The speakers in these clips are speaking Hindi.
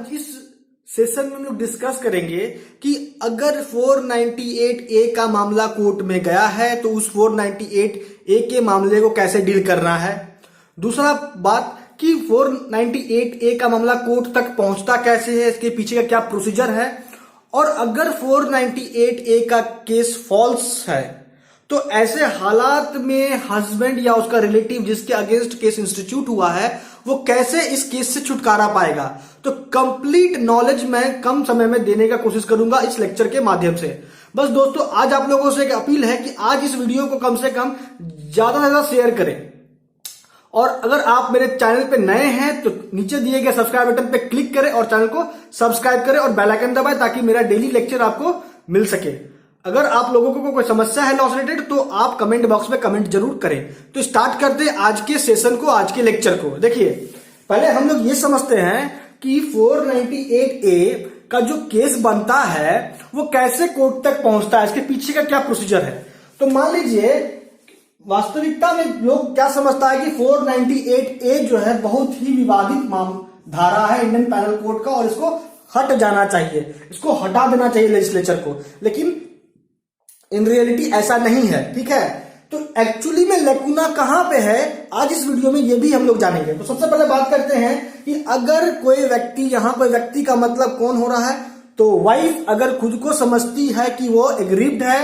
आज इस सेशन में हम लोग डिस्कस करेंगे कि अगर 498A का मामला कोर्ट में गया है तो उस 498A के मामले को कैसे डील करना है। दूसरा बात कि 498A का मामला कोर्ट तक पहुंचता कैसे है, इसके पीछे का क्या प्रोसीजर है, और अगर 498A का केस फॉल्स है तो ऐसे हालात में हस्बैंड या उसका रिलेटिव जिसके अगेंस्ट केस इंस्टीट्यूट हुआ है वो कैसे इस केस से छुटकारा पाएगा। तो कंप्लीट नॉलेज मैं कम समय में देने का कोशिश करूंगा इस लेक्चर के माध्यम से। बस दोस्तों, आज आप लोगों से एक अपील है कि आज इस वीडियो को कम से कम ज्यादा से ज्यादा शेयर करें, और अगर आप मेरे चैनल पे नए हैं तो नीचे दिए गए सब्सक्राइब बटन पे क्लिक करें और चैनल को सब्सक्राइब करें और बेल आइकन दबाएं ताकि मेरा डेली लेक्चर आपको मिल सके। अगर आप लोगों को कोई समस्या है लॉ से रिलेटेड तो आप कमेंट बॉक्स में कमेंट जरूर करें। तो स्टार्ट करते हैं आज के सेशन को, आज के लेक्चर को। देखिए, पहले हम लोग ये समझते हैं कि 498A का जो केस बनता है वो कैसे कोर्ट तक पहुंचता है, इसके पीछे का क्या प्रोसीजर है। तो मान लीजिए वास्तविकता में लोग क्या समझता है कि 498A जो है बहुत ही विवादित धारा है इंडियन पैनल कोड का और इसको हट जाना चाहिए, इसको हटा देना चाहिए लेजिस्लेचर को, लेकिन इन रियलिटी ऐसा नहीं है। ठीक है, तो एक्चुअली में लैकुना कहां पे है आज इस वीडियो में ये भी हम लोग जानेंगे। तो सबसे पहले बात करते हैं कि अगर कोई व्यक्ति, यहां कोई व्यक्ति का मतलब कौन हो रहा है, तो वाइफ अगर खुद को समझती है कि वो एग्रीव्ड है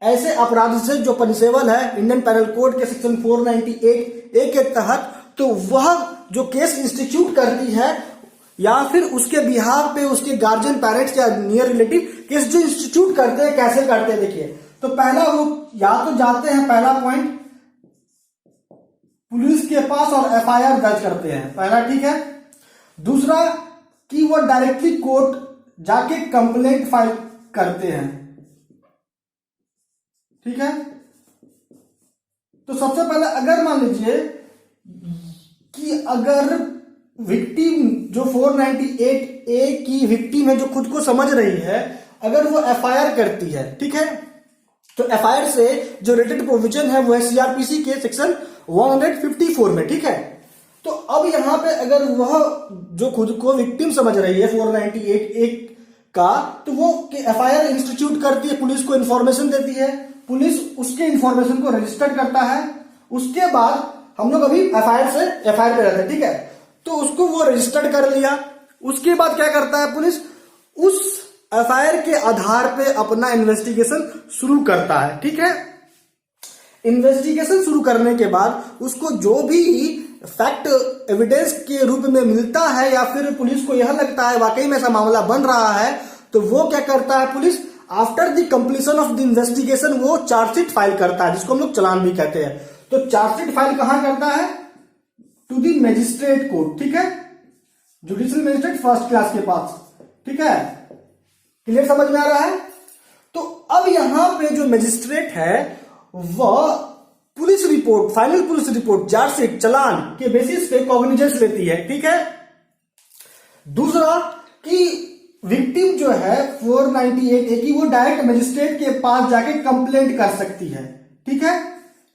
ऐसे अपराध से जो पनिशेबल है इंडियन पैनल कोड के सेक्शन 498A के तहत, तो वह जो केस इंस्टीट्यूट करती है या फिर उसके बिहाफ पे उसके गार्जियन, पेरेंट्स या नियर रिलेटिव केस जो इंस्टीट्यूट करते हैं, कैसे करते हैं। देखिए, तो पहला वो या तो जाते हैं, पहला पॉइंट, पुलिस के पास और FIR दर्ज करते हैं, पहला। ठीक है, दूसरा कि वो डायरेक्टली कोर्ट जाके कंप्लेंट फाइल करते हैं। ठीक है, तो सबसे पहले अगर मान लीजिए कि अगर विक्टिम जो 498A की विक्टिम है, जो खुद को समझ रही है, अगर वो FIR करती है, ठीक है, तो FIR से जो रिलेटेड प्रोविजन है वो है CRPC के सेक्शन 154 में। ठीक है, तो अब यहां पे अगर वह जो खुद को विक्टिम समझ रही है 498A का, तो वो FIR इंस्टीट्यूट करती है, पुलिस को इंफॉर्मेशन देती है, पुलिस उसके इंफॉर्मेशन को रजिस्टर करता है। उसके बाद हम लोग अभी FIR पे रहते हैं। ठीक है, तो उसको वो रजिस्टर्ड कर लिया। उसके बाद क्या करता है पुलिस, उस FIR के आधार पे अपना इन्वेस्टिगेशन शुरू करता है। ठीक है, इन्वेस्टिगेशन शुरू करने के बाद उसको जो भी फैक्ट एविडेंस के रूप में मिलता है या फिर पुलिस को यह लगता है वाकई में ऐसा मामला बन रहा है, तो वो क्या करता है police, after the completion of the investigation वो चार्जशीट फाइल करता है, जिसको हम लोग चालान भी कहते हैं। तो चार्जशीट फाइल कहां करता है, टू दी मजिस्ट्रेट कोर्ट। ठीक है, जुडिशियल मजिस्ट्रेट फर्स्ट क्लास के पास। ठीक है, क्लियर, समझ में आ रहा है। तो अब यहां पे जो मजिस्ट्रेट है वह police report, final police report, chargesheet, challan के बेसिस पे कॉग्निजेंस लेती है। ठीक है, दूसरा कि विक्टिम जो है 498A की, वो डायरेक्ट मजिस्ट्रेट के पास जाके कंप्लेंट कर सकती है। ठीक है,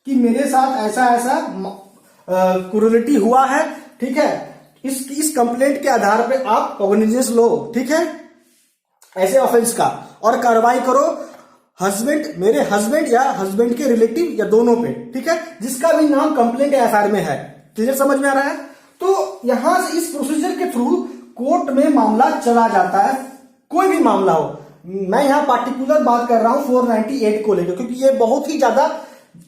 कि मेरे साथ ऐसा ऐसा क्रूरलिटी हुआ है। ठीक है, इस कंप्लेंट के आधार पे आप कॉग्निजेंस लो, ठीक है, ऐसे ऑफेंस का, और कार्रवाई करो हस्बैंड, मेरे हस्बैंड या हस्बैंड के रिलेटिव या दोनों पे। ठीक है, जिसका भी नाम कंप्लेंट या FIR में है। क्लियर, समझ में आ रहा है। तो यहां से इस प्रोसीजर के थ्रू कोर्ट में मामला चला जाता है, कोई भी मामला हो। मैं यहां पार्टिकुलर बात कर रहा हूं 498 को लेकर, क्योंकि ये बहुत ही ज्यादा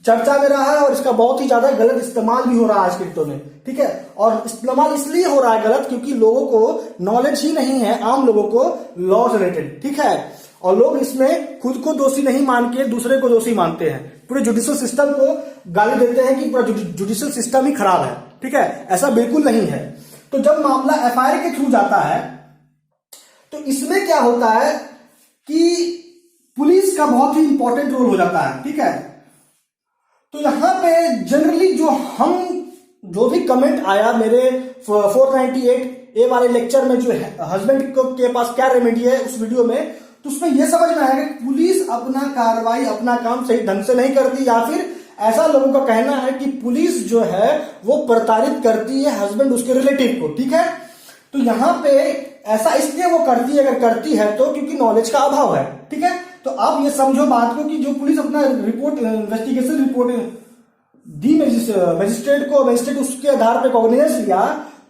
चर्चा में रहा है और इसका बहुत ही ज्यादा गलत इस्तेमाल भी हो रहा है आज के डेट में। ठीक है, और इस्तेमाल इसलिए हो रहा है गलत क्योंकि लोगों को नॉलेज ही नहीं है, आम लोगों को लॉ से रिलेटेड। ठीक है, और लोग इसमें खुद को दोषी नहीं मान के दूसरे को दोषी मानते हैं, पूरे जुडिशियल सिस्टम को गाली देते हैं कि पूरा जुडिशियल सिस्टम ही खराब है। ठीक है, ऐसा बिल्कुल नहीं है। तो जब मामला FIR के थ्रू जाता है तो इसमें क्या होता है कि पुलिस का बहुत ही इंपॉर्टेंट रोल हो जाता है। ठीक है, तो यहां पे जनरली जो भी कमेंट आया मेरे 498A वाले लेक्चर में, जो हस्बैंड के पास क्या रेमेडी है उस वीडियो में, तो उसमें यह समझ में आएगा कि पुलिस अपना कार्रवाई, अपना काम सही ढंग से नहीं करती, या फिर ऐसा लोगों का कहना है कि पुलिस जो है वो प्रताड़ित करती है हस्बैंड उसके रिलेटिव को। ठीक है, तो यहाँ पे ऐसा इसलिए वो करती है, अगर करती है तो क्योंकि नॉलेज का अभाव है, ठीक है। तो आप ये समझो बात को कि जो पुलिस अपना रिपोर्ट, इन्वेस्टिगेशन रिपोर्ट दी मजिस्ट्रेट को, मजिस्ट्रेट उसके आधार पर कॉग्निजेंस लिया,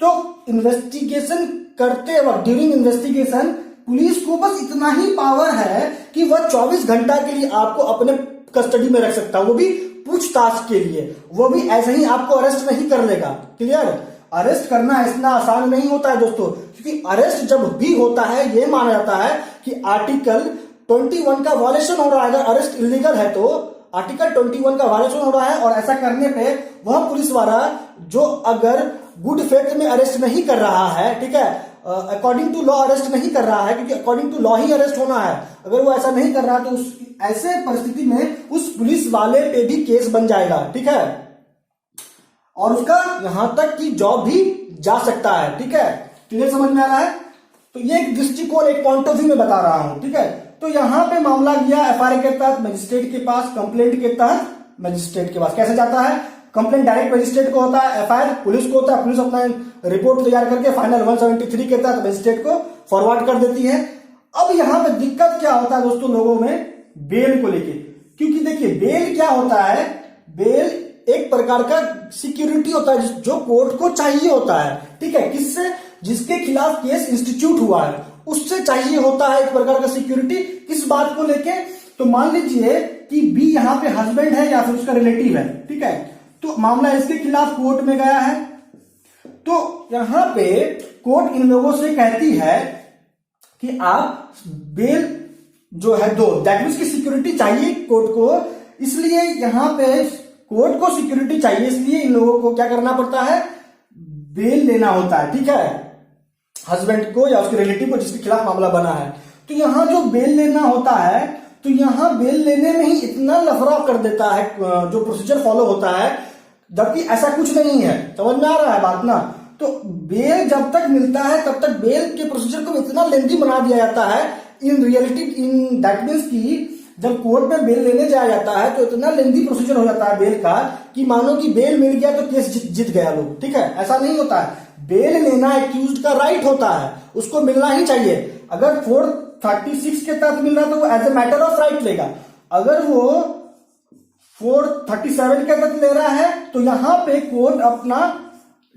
तो इन्वेस्टिगेशन करते वक्त, ड्यूरिंग इन्वेस्टिगेशन, पुलिस को बस इतना ही पावर है कि वह 24 घंटा के लिए आपको अपने कस्टडी में रख सकता है, वो भी पूछताछ के लिए। वो भी ऐसे ही आपको अरेस्ट नहीं कर लेगा। क्लियर? अरेस्ट करना इतना आसान नहीं होता है दोस्तों, क्योंकि अरेस्ट जब भी होता है ये माना जाता है कि आर्टिकल 21 का वायलेशन हो रहा है। अगर अरेस्ट इलीगल है तो आर्टिकल 21 का वायलेशन हो रहा है, और ऐसा करने पे वह पुलिस वाला जो अगर गुड फेथ में अरेस्ट नहीं कर रहा है, ठीक है, अकॉर्डिंग टू लॉ अरेस्ट नहीं कर रहा है, क्योंकि अकॉर्डिंग टू लॉ ही अरेस्ट होना है, अगर वो ऐसा नहीं कर रहा तो उस ऐसे परिस्थिति में उस पुलिस वाले पे भी केस बन जाएगा, ठीक है, और उसका यहां तक कि जॉब भी जा सकता है। ठीक है, क्लियर? समझ में आ रहा है? तो ये एक दृष्टिकोण, एक पॉइंट ऑफ व्यू में बता रहा हूं, ठीक है। तो यहां पे मामला गया एफआईआर के तहत मजिस्ट्रेट के पास, कंप्लेंट के तहत मजिस्ट्रेट के पास। कैसे जाता है? कंप्लेंट डायरेक्ट मजिस्ट्रेट को होता है, एफआईआर पुलिस को होता है, पुलिस अपना रिपोर्ट तैयार करके फाइनल 173 के तहत मजिस्ट्रेट को फॉरवर्ड कर देती है। अब यहां पे दिक्कत क्या होता है दोस्तों लोगों में, बेल को लेके, क्योंकि देखिए बेल क्या होता है, बेल एक प्रकार का सिक्योरिटी होता है जो कोर्ट को चाहिए होता है, ठीक है। किससे? जिसके खिलाफ केस इंस्टीट्यूट हुआ है उससे चाहिए होता है एक प्रकार का सिक्योरिटी। किस बात को लेके? तो मान लीजिए कि बी यहाँ पे हस्बैंड है या फिर उसका रिलेटिव है, ठीक है, तो मामला इसके खिलाफ कोर्ट में गया है, तो यहां पे कोर्ट इन लोगों से कहती है कि आप बेल जो है दो, दैट मींस की सिक्योरिटी चाहिए कोर्ट को, इसलिए यहां पे कोर्ट को सिक्योरिटी चाहिए, इसलिए इन लोगों को क्या करना पड़ता है, बेल लेना होता है, ठीक है, हस्बैंड को या उसके रिलेटिव को जिसके खिलाफ मामला बना है। तो यहां जो बेल लेना होता है, तो यहां बेल लेने में ही इतना लफड़ा कर देता है जो प्रोसीजर फॉलो होता है, जबकि ऐसा कुछ नहीं है। समझ में आ रहा है बात ना? तो बेल जब तक मिलता है तब तक बेल के प्रोसीजर को इतना लेंथी बना दिया जाता है, in reality, in that means की जब कोर्ट में बेल लेने जाया जाता है तो इतना लेंथी प्रोसीजर हो जाता है बेल का कि मानो कि बेल मिल गया तो केस जीत गया लोग, ठीक है। ऐसा नहीं होता है, बेल लेना एक्यूज्ड का राइट होता है, उसको मिलना ही चाहिए। अगर 436 के तहत मिल रहा तो वो as a matter of right लेगा, अगर वो 437 के तहत ले रहा है तो यहां पे कोर्ट अपना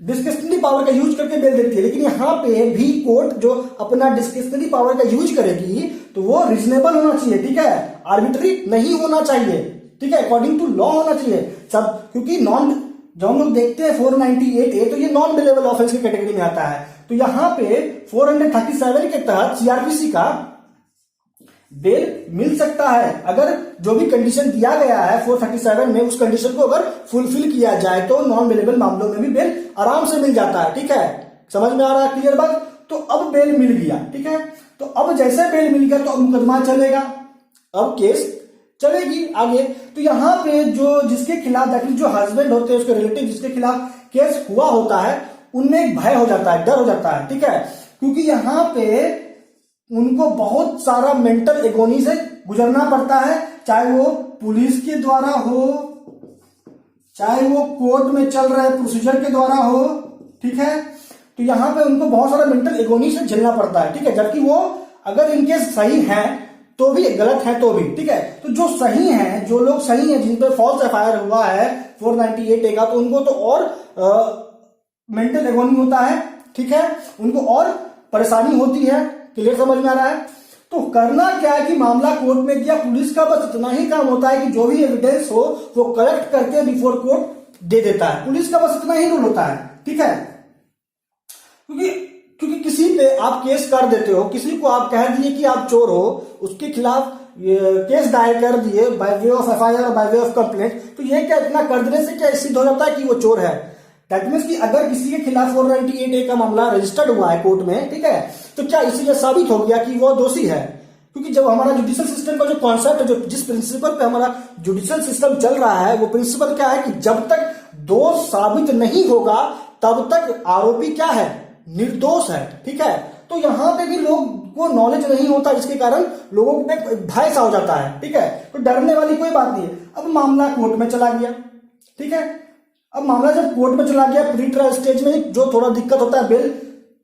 डिस्क्रिशनरी पावर का यूज करके बेल देती है। लेकिन यहां पे भी कोर्ट जो अपना डिस्क्रिशनरी पावर का यूज करेगी तो वो रीजनेबल होना चाहिए, ठीक है, आर्बिट्री नहीं होना चाहिए, ठीक है, अकॉर्डिंग टू लॉ होना चाहिए सब। क्योंकि नॉन, जब हम लोग देखते हैं 498A तो ये नॉन बेलेबल ऑफेंस की कैटेगरी में आता है, तो यहां पे 437 के तहत सीआरपीसी का बेल मिल सकता है अगर जो भी कंडीशन दिया गया है 437 में, उस कंडीशन को अगर फुलफिल किया जाए तो नॉन बेलेबल मामलों में भी बेल आराम से मिल जाता है, ठीक है। समझ में आ रहा है? क्लियर बात? तो अब बेल मिल गया, ठीक है, तो अब जैसे बेल मिल गया तो अब मुकदमा चलेगा, अब केस चलेगी आगे। तो यहां पे जो जिसके खिलाफ, दैट मींस जो हस्बैंड होते हैं उसके रिलेटिव जिसके खिलाफ केस हुआ होता है, उनमें एक भय हो जाता है, डर हो जाता है, ठीक है, क्योंकि यहां पे उनको बहुत सारा मेंटल एगोनी से गुजरना पड़ता है, चाहे वो पुलिस के द्वारा हो, चाहे वो कोर्ट में चल रहे प्रोसीजर के द्वारा हो, ठीक है। तो यहां पे उनको बहुत सारा मेंटल एगोनी से झेलना पड़ता है, ठीक है, जबकि वो अगर इनके सही है तो भी, गलत है तो भी, ठीक है। तो जो सही है, जो लोग सही हैं, जिन पर फॉल्स एफआईआर हुआ है 498A का, तो उनको तो और मेंटल एगोनी होता है, ठीक है, उनको और परेशानी होती है। क्लियर? समझ में आ रहा है? तो करना क्या है कि मामला कोर्ट में गया, पुलिस का बस इतना ही काम होता है कि जो भी एविडेंस हो वो कलेक्ट करके बिफोर कोर्ट दे देता है, पुलिस का बस इतना ही रोल होता है, ठीक है। क्योंकि किसी पे आप केस कर देते हो, किसी को आप कह दिए कि आप चोर हो, उसके खिलाफ केस दायर कर दिए बाय वे ऑफ एफआईआर और बाय वे ऑफ कंप्लेंट, तो ये क्या इतना कर देने से क्या सिद्ध हो जाता है कि वो चोर है? दैट मींस कि अगर किसी के खिलाफ 498A का मामला रजिस्टर्ड हुआ है कोर्ट में, ठीक है, तो क्या इसीलिए साबित हो गया कि वो दोषी है? क्योंकि जब हमारा जुडिशियल सिस्टम का जो कॉन्सेप्ट है, जो जिस प्रिंसिपल पे हमारा जुडिशियल सिस्टम चल रहा है, वो प्रिंसिपल क्या है कि जब तक दोष साबित नहीं होगा तब तक आरोपी क्या है, निर्दोष है, ठीक है। तो यहां पे भी लोग को नॉलेज नहीं होता, जिसके कारण लोगों में भय सा हो जाता है, ठीक है। तो डरने वाली कोई बात नहीं है। अब मामला कोर्ट में चला गया, ठीक है, अब मामला जब कोर्ट में चला गया, प्री ट्रायल स्टेज में जो थोड़ा दिक्कत होता है बेल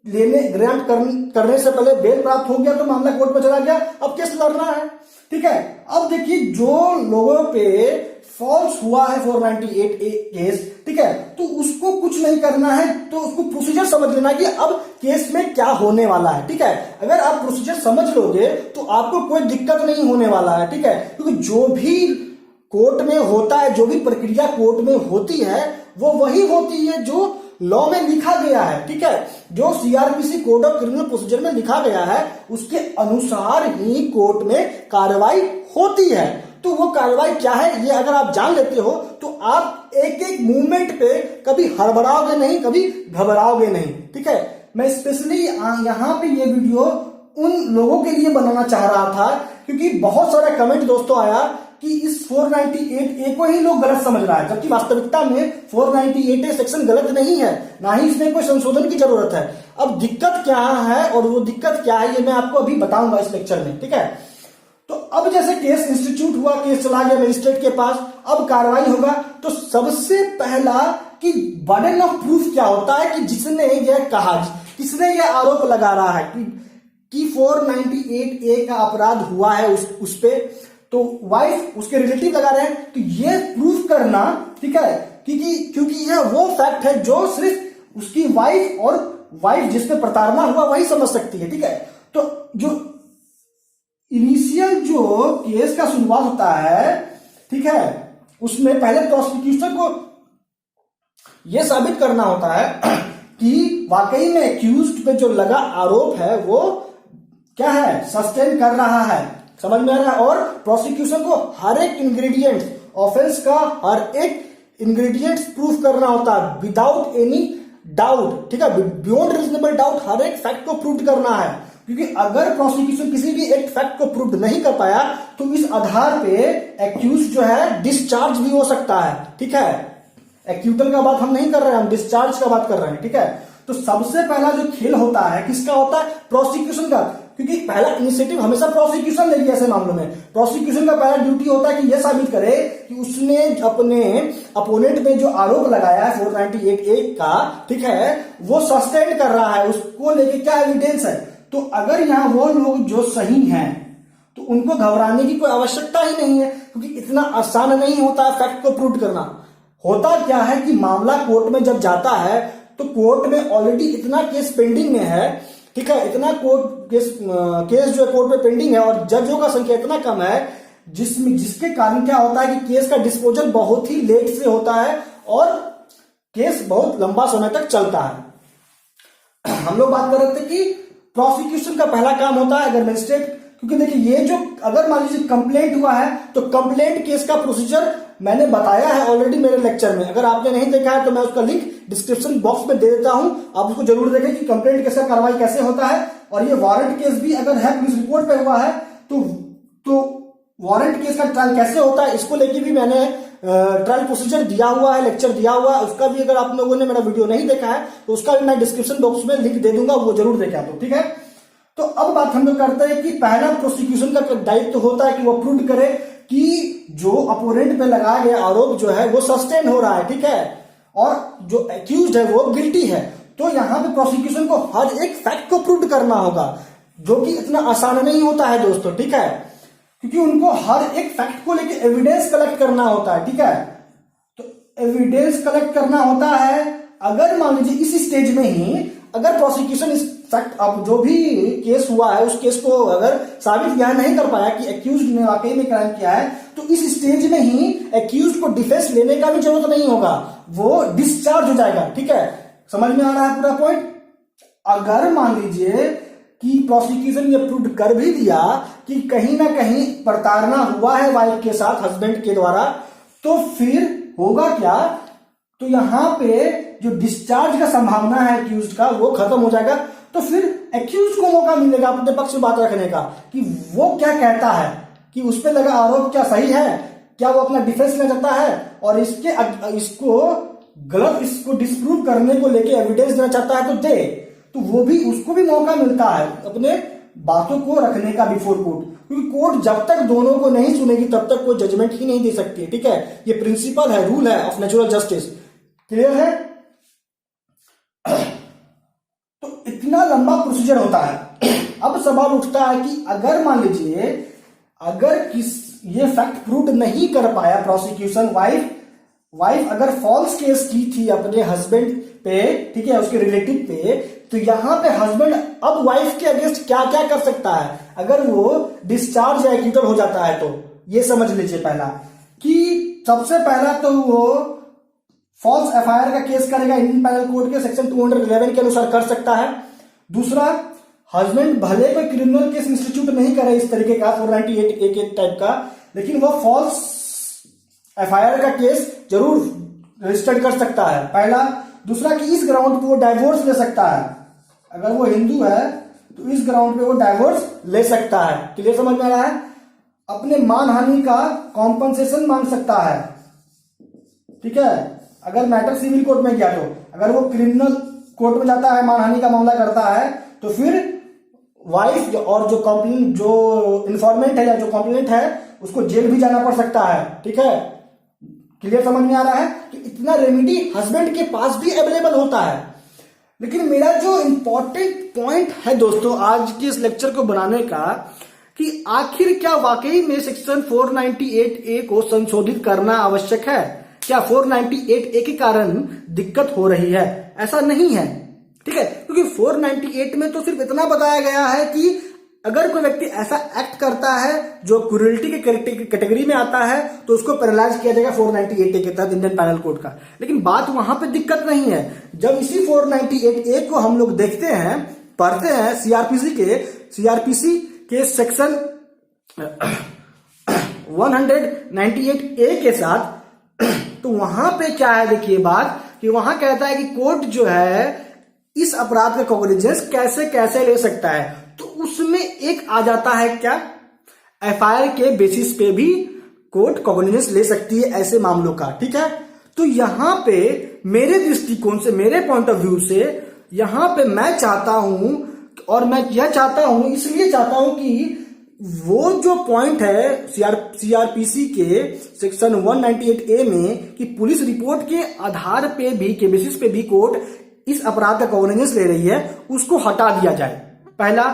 लेने ग्रांट करने से पहले बेल प्राप्त हो गया तो मामला कोर्ट में चला गया, अब केस लड़ना है। ठीक है, अब देखिए जो लोगों पे फॉल्स हुआ है 498A केस, ठीक है, तो उसको कुछ नहीं करना है, तो उसको प्रोसीजर समझ लेना कि अब केस में क्या होने वाला है। ठीक है, अगर आप प्रोसीजर समझ लोगे तो आपको कोई दिक्कत नहीं होने वाला है। ठीक है, क्योंकि जो भी कोर्ट में होता है, जो भी प्रक्रिया कोर्ट में होती है वो वही होती है जो लॉ में लिखा गया है। ठीक है, जो CrPC code of criminal procedure में लिखा गया है उसके अनुसार ही कोर्ट में कार्रवाई होती है। तो वो कार्रवाई क्या है ये अगर आप जान लेते हो तो आप एक एक मूवमेंट पे कभी हड़बड़ाओगे नहीं, कभी घबराओगे नहीं। ठीक है, मैं स्पेशली यहाँ पे ये वीडियो उन लोगों के लिए बनाना चाह रहा था क्योंकि बहुत सारा कमेंट दोस्तों आया कि इस 498A को ही लोग गलत समझ रहा है, जबकि वास्तविकता में 498A सेक्शन गलत नहीं है, ना ही इसमें कोई संशोधन की जरूरत है। अब दिक्कत क्या है और वो दिक्कत क्या है ये मैं आपको अभी बताऊंगा इस लेक्चर में। ठीक है, तो अब जैसे केस इंस्टीट्यूट हुआ, केस चला गया मजिस्ट्रेट के पास, अब कार्रवाई होगा, तो सबसे पहला कि बर्डन ऑफ प्रूफ क्या होता है कि जिसने यह कहा, किसने यह आरोप लगा रहा है कि 498A का अपराध हुआ है उस पे, तो वाइफ उसके रिलेटिव लगा रहे हैं, तो ये प्रूफ करना, ठीक है, क्योंकि यह वो फैक्ट है जो सिर्फ उसकी वाइफ और वाइफ जिस पे प्रताड़ना हुआ वही समझ सकती है। ठीक है, तो जो इनिशियल जो केस का शुरुआत होता है, ठीक है, उसमें पहले प्रोसिक्यूशन को यह साबित करना होता है कि वाकई में एक्यूज्ड पे जो लगा आरोप है वो क्या है, सस्टेन कर रहा है, समझ में आ रहा है। और प्रोसिक्यूशन को हर एक इंग्रेडिएंट ऑफेंस का हर एक इंग्रेडिएंट प्रूफ करना होता है विदाउट एनी डाउट। ठीक है, बियॉन्ड रीजनेबल डाउट हर एक फैक्ट को प्रूव करना है, क्योंकि अगर प्रोसिक्यूशन किसी भी एक फैक्ट को प्रूव नहीं कर पाया तो इस आधार पे एक्यूज जो है डिस्चार्ज भी हो सकता है। ठीक है, एक्यूटल का बात हम नहीं कर रहे हैं, हम डिस्चार्ज का बात कर रहे हैं। ठीक है, तो सबसे पहला जो खेल होता है किसका होता है, प्रोसिक्यूशन का, क्योंकि पहला इनिशिएटिव हमेशा प्रोसिक्यूशन लेगी ऐसे मामलों में। प्रोसिक्यूशन का पहला ड्यूटी होता है कि यह साबित करे कि उसने अपने अपोनेंट में जो आरोप लगाया है 498A का, ठीक है, वो सस्टेन कर रहा है, उसको लेके क्या एविडेंस है। तो अगर यहां वो लोग जो सही हैं तो उनको घबराने की कोई आवश्यकता ही नहीं है, क्योंकि इतना आसान नहीं होता है फैक्ट को प्रूव करना। होता क्या है कि मामला कोर्ट में जब जाता है तो कोर्ट में ऑलरेडी इतना केस पेंडिंग में है, ठीक है, इतना केस जो है कोर्ट में पेंडिंग है और जजों का संख्या इतना कम है जिसके कारण क्या होता है कि केस का डिस्पोजल बहुत ही लेट से होता है और केस बहुत लंबा समय तक चलता है। हम लोग बात कर रहे थे कि प्रोसिक्यूशन का पहला काम होता है अगर मजिस्ट्रेट, क्योंकि देखिए ये जो अगर मान लीजिए कंप्लेंट हुआ है तो कंप्लेंट केस का प्रोसीजर मैंने बताया है ऑलरेडी मेरे लेक्चर में, अगर आपने नहीं देखा है तो मैं उसका लिंक डिस्क्रिप्शन बॉक्स में दे देता हूं, आप उसको जरूर देखें कि कंप्लेंट केस का कार्रवाई कैसे होता है। और ये वारंट केस भी अगर है पुलिस रिपोर्ट पे हुआ है तो वारंट केस का ट्रायल कैसे होता है इसको लेके भी मैंने ट्रायल प्रोसीजर दिया हुआ है, लेक्चर दिया हुआ है, उसका भी अगर आप लोगों ने मेरा वीडियो नहीं देखा है तो उसका भी मैं डिस्क्रिप्शन बॉक्स में लिंक दे दूंगा, वो जरूर देखें आप। ठीक है, तो अब बात हम लोग करते हैं कि पहला प्रोसिक्यूशन का दायित्व होता है कि वो प्रूव करे कि जो अपोनेंट पे लगाया गया आरोप जो है वो सस्टेन हो रहा है। ठीक है, और जो एक्यूज्ड है वो गिल्टी है। तो यहां पे प्रोसिक्यूशन को हर एक फैक्ट को प्रूव करना होगा, जो कि इतना आसान नहीं होता है दोस्तों। ठीक है, क्योंकि उनको हर एक फैक्ट को लेके एविडेंस कलेक्ट करना होता है। ठीक है, तो एविडेंस कलेक्ट करना होता है। अगर मान लीजिए इस स्टेज में ही अगर प्रोसिक्यूशन इस फैक्ट अब जो भी केस हुआ है उस केस को अगर साबित यह नहीं कर पाया कि एक्यूज्ड ने वाकई में क्राइम किया है, तो इस स्टेज में ही एक्यूज्ड को डिफेंस लेने का भी जरूरत नहीं होगा, वो डिस्चार्ज हो जाएगा। ठीक है, समझ में आ रहा है पूरा पॉइंट। अगर मान लीजिए कि प्रोसिक्यूशन ये प्रूव कर भी दिया कि कहीं ना कहीं प्रताड़ना हुआ है वाइफ के साथ हस्बैंड के द्वारा, तो फिर होगा क्या, तो यहां पे जो डिस्चार्ज का संभावना है एक्यूज का वो खत्म हो जाएगा। तो फिर एक्यूज को मौका मिलेगा अपने पक्ष में बात रखने का कि वो क्या कहता है, कि उस पर लगा आरोप क्या सही है, क्या वो अपना डिफेंस लेना चाहता है और इसको डिस्प्रूव करने को लेके एविडेंस देना चाहता है तो दे, तो वो भी उसको भी मौका मिलता है अपने बातों को रखने का बिफोर कोर्ट, क्योंकि कोर्ट जब तक दोनों को नहीं सुनेगी तब तक कोई जजमेंट ही नहीं दे सकती है। ठीक है, ये प्रिंसिपल है, रूल है ऑफ नेचुरल जस्टिस। क्लियर है? तो कितना लंबा प्रोसीजर होता है। अब सवाल उठता है कि अगर मान लीजिए अगर ये फैक्ट प्रूव नहीं कर पाया प्रोसिक्यूशन, वाइफ अगर फॉल्स केस की थी अपने हस्बैंड पे, ठीक है, उसके रिलेटिव पे, तो यहां पे हस्बैंड अब वाइफ के अगेंस्ट क्या क्या कर सकता है अगर वो डिस्चार्ज या एक्यूटर हो जाता है। तो ये समझ लीजिए पहला कि सबसे पहला तो वो फॉल्स एफआईआर का केस करेगा, इंडियन पैनल कोड के सेक्शन 211 के अनुसार कर सकता है। दूसरा, हस्बैंड भले कोई क्रिमिनल केस इंस्टीट्यूट नहीं करे इस तरीके का 498A के टाइप का, लेकिन वो फॉल्स एफआईआर का केस जरूर रजिस्टर्ड कर सकता है, पहला। दूसरा कि इस ग्राउंड पे वो डाइवोर्स ले सकता है, अगर वो हिंदू है तो इस ग्राउंड पे वो डाइवोर्स ले सकता है। क्लियर समझ में आ रहा है? अपने मानहानि का कॉम्पनसेशन मांग सकता है, ठीक है, अगर मैटर सिविल कोर्ट में गया। तो अगर वो क्रिमिनल कोर्ट में जाता है, मानहानि का मामला करता है, तो फिर वाइफ और जो इन्फॉर्मेंट है या जो कॉम्प्लेनेंट है उसको जेल भी जाना पड़ सकता है, ठीक है। क्लियर समझ में आ रहा है कि इतना रेमेडी हस्बैंड के पास भी अवेलेबल होता है। लेकिन मेरा जो इंपॉर्टेंट पॉइंट है दोस्तों आज के इस लेक्चर को बनाने का, कि आखिर क्या वाकई में सेक्शन 498A को संशोधित करना आवश्यक है? क्या 498A के कारण दिक्कत हो रही है? ऐसा नहीं है, ठीक है, क्योंकि 498 में तो सिर्फ इतना बताया गया है कि अगर कोई व्यक्ति ऐसा एक्ट करता है जो क्रूरल्टी के कैटेगरी में आता है तो उसको पैरालाइज किया जाएगा 498A के तहत इंडियन पैनल कोड का। लेकिन बात वहां पे दिक्कत नहीं है। जब इसी 498A को हम लोग देखते हैं, पढ़ते हैं सीआरपीसी के सेक्शन 198A के साथ, तो वहां पे क्या है, देखिए बात कि वहां कहता है कि कोर्ट जो है इस अपराध का कॉग्निजेंस कैसे कैसे ले सकता है। तो उसमें एक आ जाता है क्या, एफआईआर के बेसिस पे भी कोर्ट कॉग्निजेंस ले सकती है ऐसे मामलों का, ठीक है। तो यहां पे मेरे दृष्टिकोण से, मेरे पॉइंट ऑफ व्यू से, यहां पे मैं चाहता हूं, और मैं यह चाहता हूं, इसलिए चाहता हूं कि वो जो पॉइंट है सीआरपीसी के सेक्शन 198A में कि पुलिस रिपोर्ट के आधार पे भी, के बेसिस पे भी कोर्ट इस अपराध का कॉग्निजेंस ले रही है, उसको हटा दिया जाए, पहला।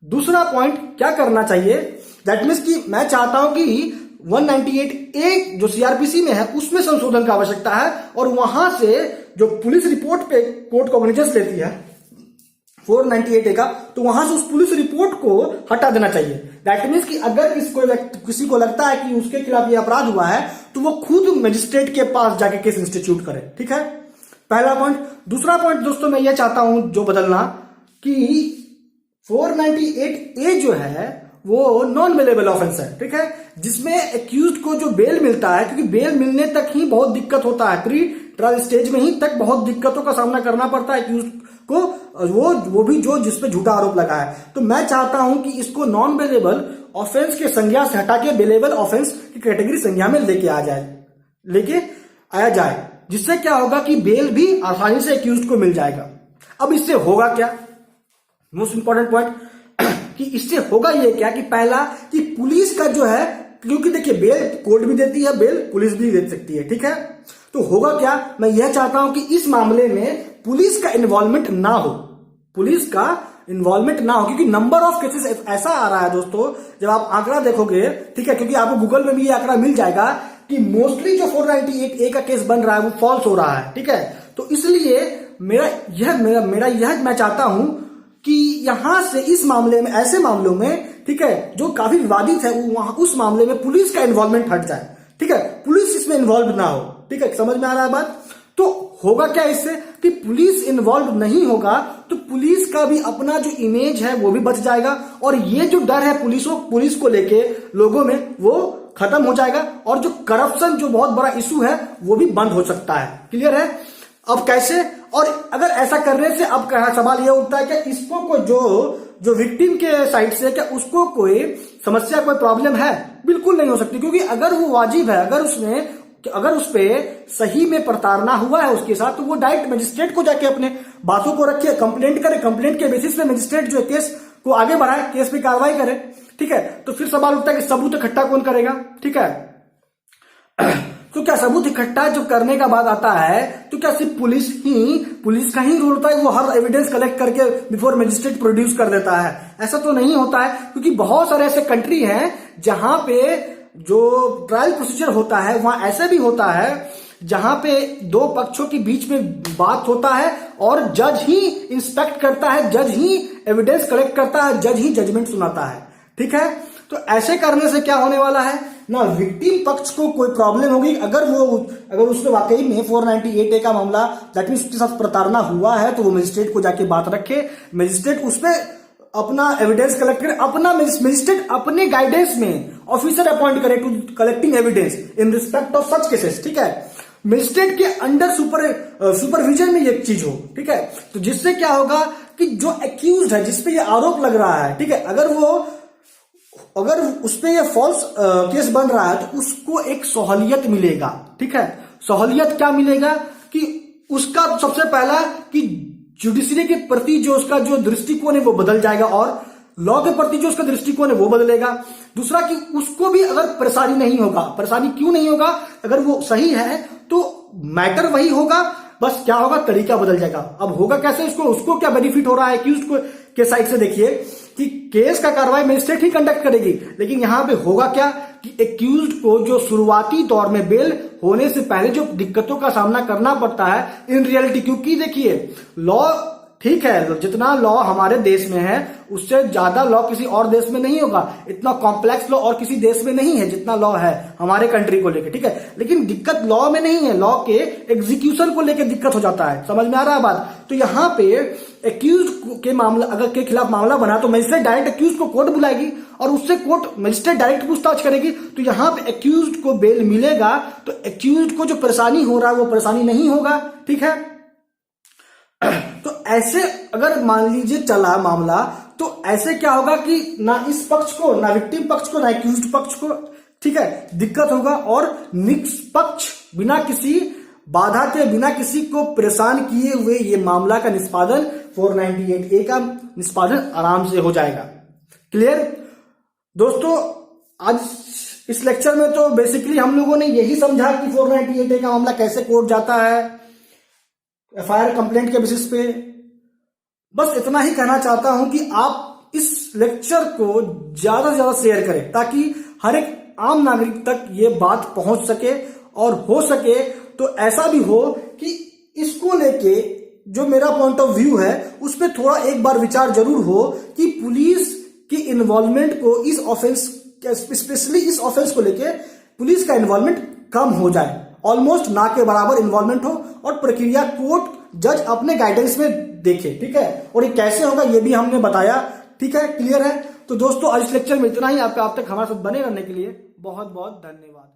दूसरा पॉइंट क्या करना चाहिए, दैट मीन्स कि मैं चाहता हूं कि 198A जो सीआरपीसी में है उसमें संशोधन का आवश्यकता है, और वहां से जो पुलिस रिपोर्ट पे कोर्ट कॉग्निजेंस लेती है 498A का, तो वहां से उस पुलिस रिपोर्ट को हटा देना चाहिए। दैट मीन्स कि अगर किसी को लगता है कि उसके खिलाफ ये अपराध हुआ है तो वो खुद मजिस्ट्रेट के पास जाके केस इंस्टीट्यूट करे, ठीक है, पहला पॉइंट। दूसरा पॉइंट दोस्तों मैं ये चाहता हूं जो बदलना, कि 498A जो है वो नॉन बेलेबल ऑफेंस है, ठीक है, जिसमें एक्यूज को जो बेल मिलता है, क्योंकि बेल मिलने तक ही बहुत दिक्कत होता है, प्री ट्रायल स्टेज में ही तक बहुत दिक्कतों का सामना करना पड़ता है एक्यूज को, वो भी जो जिसपे झूठा आरोप लगा है। तो मैं चाहता हूं कि इसको नॉन बेलेबल ऑफेंस के संज्ञा से हटा के बेलेबल ऑफेंस की कैटेगरी संज्ञा में लेके आया जाए, जिससे क्या होगा कि बेल भी आसानी से एक्यूज को मिल जाएगा। अब इससे होगा क्या, मोस्ट इंपॉर्टेंट पॉइंट, कि इससे होगा ये क्या कि पहला कि पुलिस का जो है, क्योंकि देखिए बेल कोर्ट भी देती है, बेल पुलिस भी दे सकती है, ठीक है। तो होगा क्या, मैं यह चाहता हूं कि इस मामले में पुलिस का इन्वॉल्वमेंट ना हो, क्योंकि नंबर ऑफ केसेस ऐसा आ रहा है दोस्तों, जब आप आंकड़ा देखोगे, ठीक है, क्योंकि आपको गूगल में भी ये आंकड़ा मिल जाएगा कि मोस्टली जो 498A का केस बन रहा है वो फॉल्स हो रहा है, ठीक है। तो इसलिए मेरा यह मैं चाहता हूं कि यहां से इस मामले में, ऐसे मामलों में, ठीक है, जो काफी विवादित है, वहां उस मामले में पुलिस का इन्वॉल्वमेंट हट जाए, ठीक है, पुलिस इसमें इन्वॉल्व ना हो, ठीक है, समझ में आ रहा है बात। तो होगा क्या इससे कि पुलिस इन्वॉल्व नहीं होगा तो पुलिस का भी अपना जो इमेज है वो भी बच जाएगा, और ये जो डर है पुलिस को लेके लोगों में वो खत्म हो जाएगा, और जो करप्शन जो बहुत बड़ा इशू है वो भी बंद हो सकता है। क्लियर है? अब कैसे, और अगर ऐसा करने से अब सवाल ये उठता है कि इसको कोई जो विक्टिम के साइड से, क्या उसको कोई समस्या, कोई प्रॉब्लम है? बिल्कुल नहीं हो सकती, क्योंकि अगर वो वाजिब है, अगर उस पे सही में प्रताड़ना हुआ है उसके साथ, तो वो डायरेक्ट मजिस्ट्रेट को जाके अपने बातों को रखे, कंप्लेंट करे, कंप्लेंट के बेसिस पे मजिस्ट्रेट जो है केस को आगे बढ़ाए, केस पे कार्रवाई करे, ठीक है। तो फिर सवाल उठता है कि सबूत इकट्ठा कौन करेगा, ठीक है। तो क्या सबूत इकट्ठा जो करने का बाद आता है, तो क्या सिर्फ पुलिस का ही रोल होता है वो हर एविडेंस कलेक्ट करके बिफोर मजिस्ट्रेट प्रोड्यूस कर देता है? ऐसा तो नहीं होता है, क्योंकि बहुत सारे ऐसे कंट्री हैं जहां पे जो ट्रायल प्रोसीजर होता है वहां ऐसे भी होता है जहां पे दो पक्षों के बीच में बात होता है और जज ही इंस्पेक्ट करता है, जज ही एविडेंस कलेक्ट करता है, जज ही जजमेंट सुनाता है। ठीक है, तो ऐसे करने से क्या होने वाला है ना, विक्टिम पक्ष को कोई प्रॉब्लम होगी अगर उसने वाकई में 498A का मामला दैट मीन उसके साथ प्रताड़ना हुआ है तो वो मजिस्ट्रेट को जाके बात रखे, मजिस्ट्रेट उसमें अपना एविडेंस कलेक्ट करे, अपना मजिस्ट्रेट अपने गाइडेंस में ऑफिसर अपॉइंट करे to collecting evidence in respect of such cases. ठीक है, मजिस्ट्रेट के अंडर सुपरविजन में ये चीज हो। ठीक है, तो जिससे क्या होगा कि जो एक्यूज्ड है, जिसपे ये आरोप लग रहा है, ठीक है, अगर उसपे ये फॉल्स केस बन रहा है तो उसको एक सहूलियत मिलेगा। ठीक है, सहूलियत क्या मिलेगा कि उसका सबसे पहला कि जुडिशरी के प्रति जो उसका जो दृष्टिकोण है वो बदल जाएगा और लॉ के प्रति जो उसका दृष्टिकोण है वो बदलेगा। दूसरा कि उसको भी अगर परेशानी नहीं होगा, परेशानी क्यों नहीं होगा, अगर वो सही है तो मैटर वही होगा, बस क्या होगा, तरीका बदल जाएगा। अब होगा कैसे, उसको क्या बेनिफिट हो रहा है एक्यूज्ड को के साइड से, देखिए कि केस का कार्रवाई मजिस्ट्रेट ही कंडक्ट करेगी, लेकिन यहां पे होगा क्या कि एक्यूज्ड को जो शुरुआती दौर में बेल होने से पहले जो दिक्कतों का सामना करना पड़ता है इन रियलिटी, क्योंकि देखिए लॉ ठीक है, जितना लॉ हमारे देश में है उससे ज्यादा लॉ किसी और देश में नहीं होगा, इतना कॉम्प्लेक्स लॉ और किसी देश में नहीं है जितना लॉ है हमारे कंट्री को लेके। ठीक है, लेकिन दिक्कत लॉ में नहीं है, लॉ के एग्जीक्यूशन को लेके दिक्कत हो जाता है। समझ में आ रहा है बात? तो यहाँ पे एक्यूज्ड के मामला अगर के खिलाफ मामला बना तो मजिस्ट्रेट डायरेक्ट एक्यूज्ड को कोर्ट बुलाएगी और उससे कोर्ट मजिस्ट्रेट डायरेक्ट पूछताछ करेगी। तो यहाँ पे एक्यूज्ड को बेल मिलेगा तो एक्यूज्ड को जो परेशानी हो रहा है वो परेशानी नहीं होगा। ठीक है, तो ऐसे अगर मान लीजिए चला मामला तो ऐसे क्या होगा कि ना इस पक्ष को, ना विक्टिम पक्ष को, ना एक्यूज्ड पक्ष को, ठीक है, दिक्कत होगा और निष्पक्ष बिना किसी बाधा के, बिना किसी को परेशान किए हुए ये मामला का निष्पादन 498A का निष्पादन आराम से हो जाएगा। क्लियर दोस्तों? आज इस लेक्चर में तो बेसिकली हम लोगों ने यही समझा कि 498A का मामला कैसे कोर्ट जाता है एफआईआर कंप्लेंट के बेसिस पे। बस इतना ही कहना चाहता हूं कि आप इस लेक्चर को ज्यादा से ज्यादा शेयर करें ताकि हर एक आम नागरिक तक ये बात पहुंच सके और हो सके तो ऐसा भी हो कि इसको लेके जो मेरा पॉइंट ऑफ व्यू है उस पर थोड़ा एक बार विचार जरूर हो कि पुलिस की इन्वॉल्वमेंट को इस ऑफेंस, स्पेशली इस ऑफेंस को लेके पुलिस का इन्वॉल्वमेंट कम हो जाए, ऑलमोस्ट ना के बराबर इन्वॉल्वमेंट हो और प्रक्रिया कोर्ट जज अपने गाइडेंस में देखे। ठीक है, और ये कैसे होगा ये भी हमने बताया। ठीक है, क्लियर है? तो दोस्तों आज इस लेक्चर में इतना ही। आप तक हमारे साथ बने रहने के लिए बहुत बहुत धन्यवाद।